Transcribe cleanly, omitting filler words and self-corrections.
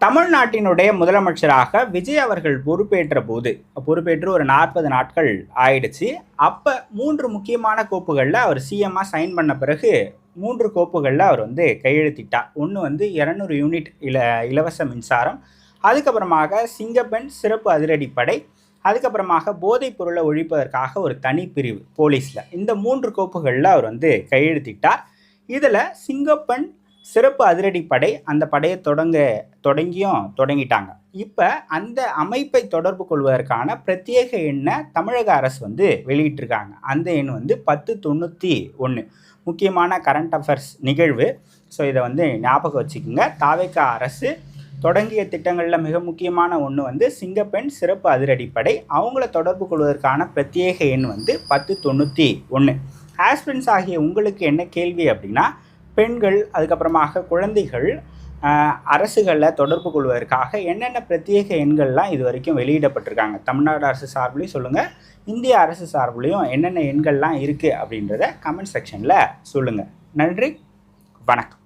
தமிழ்நாட்டினுடைய முதலமைச்சராக விஜய் அவர்கள் பொறுப்பேற்று ஒரு 40 நாட்கள் ஆயிடுச்சு. அப்போ 3 முக்கியமான கோப்புகளில் அவர் சிஎம்மாக சைன் பண்ண பிறகு 3 கோப்புகளில் அவர் கையெழுத்திட்டார். ஒன்று 200 யூனிட் இலவச மின்சாரம், அதுக்கப்புறமாக சிங்கப்பெண் சிறப்பு அதிரடிப்படை, அதுக்கப்புறமாக போதைப் பொருளை ஒழிப்பதற்காக ஒரு தனி பிரிவு போலீஸில். இந்த 3 கோப்புகளில் அவர் கையெழுத்திட்டார். இதில் சிங்கப்பெண் சிறப்பு அதிரடிப்படை அந்த படையை தொடங்கிட்டாங்க. இப்போ அந்த அமைப்பை தொடர்பு கொள்வதற்கான பிரத்யேக எண்ணை தமிழக அரசு வெளியிட்டிருக்காங்க. அந்த எண் 1091. முக்கியமான கரண்ட் அஃபேர்ஸ் நிகழ்வு. ஸோ இதை ஞாபகம் வச்சுக்கோங்க. தாவேகா அரசு தொடங்கிய திட்டங்களில் மிக முக்கியமான ஒன்று சிங்கப்பெண் சிறப்பு அதிரடிப்படை. அவங்கள தொடர்பு கொள்வதற்கான பிரத்யேக எண் 1091. ஆஸ்பிரன்ஸ் ஆகிய உங்களுக்கு என்ன கேள்வி அப்படின்னா, பெண்கள் அதுக்கப்புறமாக குழந்தைகள் அரசுகளில் தொடர்பு கொள்வதற்காக என்னென்ன பிரத்யேக எண்கள்லாம் இது வரைக்கும் வெளியிடப்பட்டிருக்காங்க, தமிழ்நாடு அரசு சார்பிலையும் சொல்லுங்கள், இந்திய அரசு சார்பிலையும் என்னென்ன எண்கள்லாம் இருக்குது அப்படின்றத கமெண்ட் செக்ஷனில் சொல்லுங்கள். நன்றி, வணக்கம்.